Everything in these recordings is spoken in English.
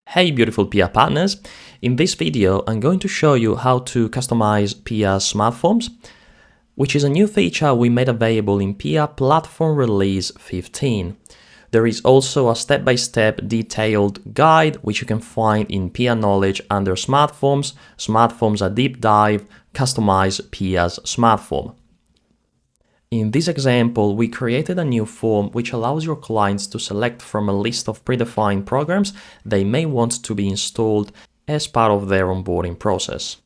Hey beautiful PR partners, in this video I'm going to show you how to customize PR SmartForms, which is a new feature we made available in PR Platform Release 15. There is also a step-by-step detailed guide which you can find in PR Knowledge under SmartForms, SmartForms a deep dive, customize PR's SmartForm. In this example, we created a new form which allows your clients to select from a list of predefined programs they may want to be installed as part of their onboarding process.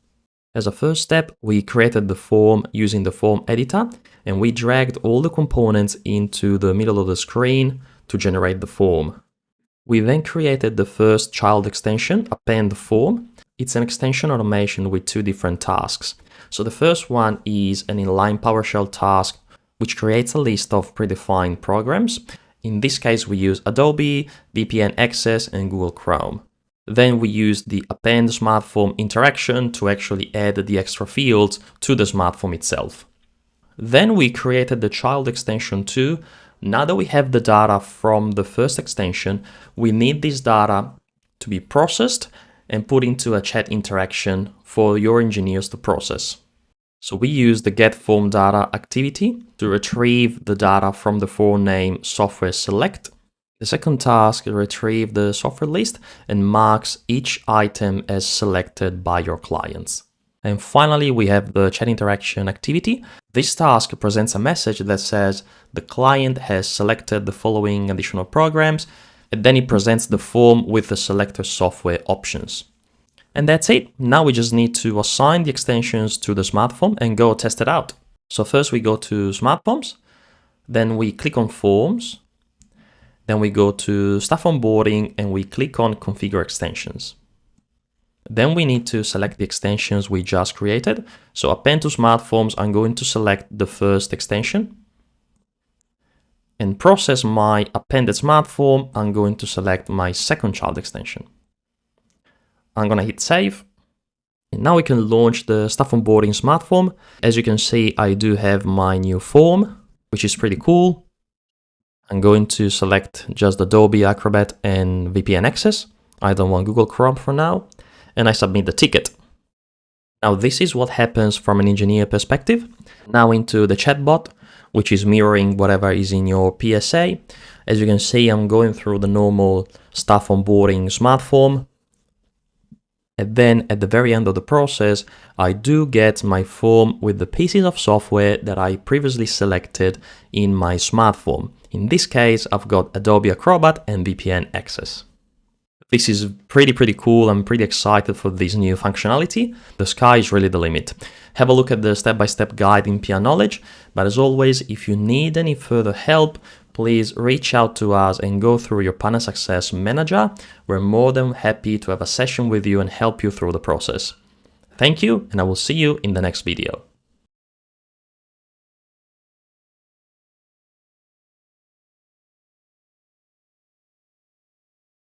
As a first step, we created the form using the form editor and we dragged all the components into the middle of the screen to generate the form. We then created the first child extension, append form. It's an extension automation with two different tasks. So the first one is an inline PowerShell task which creates a list of predefined programs. In this case, we use Adobe, VPN Access, and Google Chrome. Then we use the append SmartForm interaction to actually add the extra fields to the SmartForm itself. Then we created the child extension 2. Now that we have the data from the first extension, we need this data to be processed and put into a chat interaction for your engineers to process. So we use the getFormData activity to retrieve the data from the form name software select. The second task is retrieve the software list and marks each item as selected by your clients. And finally, we have the chat interaction activity. This task presents a message that says the client has selected the following additional programs, and then it presents the form with the selected software options. And that's it. Now we just need to assign the extensions to the SmartForm and go test it out. So first we go to SmartForms, then we click on Forms, then we go to Staff Onboarding and we click on Configure Extensions. Then we need to select the extensions we just created. So append to SmartForms, I'm going to select the first extension. And process my appended SmartForm, I'm going to select my second child extension. I'm gonna hit save. And now we can launch the Staff Onboarding SmartForm. As you can see, I do have my new form, which is pretty cool. I'm going to select just Adobe Acrobat and VPN Access. I don't want Google Chrome for now. And I submit the ticket. Now this is what happens from an engineer perspective. Now into the chatbot, which is mirroring whatever is in your PSA. As you can see, I'm going through the normal Staff Onboarding SmartForm. And then at the very end of the process, I do get my form with the pieces of software that I previously selected in my SmartForm. In this case, I've got Adobe Acrobat and VPN Access. This is pretty cool. I'm pretty excited for this new functionality. The sky is really the limit. Have a look at the step-by-step guide in PR Knowledge. But as always, if you need any further help, please reach out to us and go through your Partner Success Manager. We're more than happy to have a session with you and help you through the process. Thank you, and I will see you in the next video.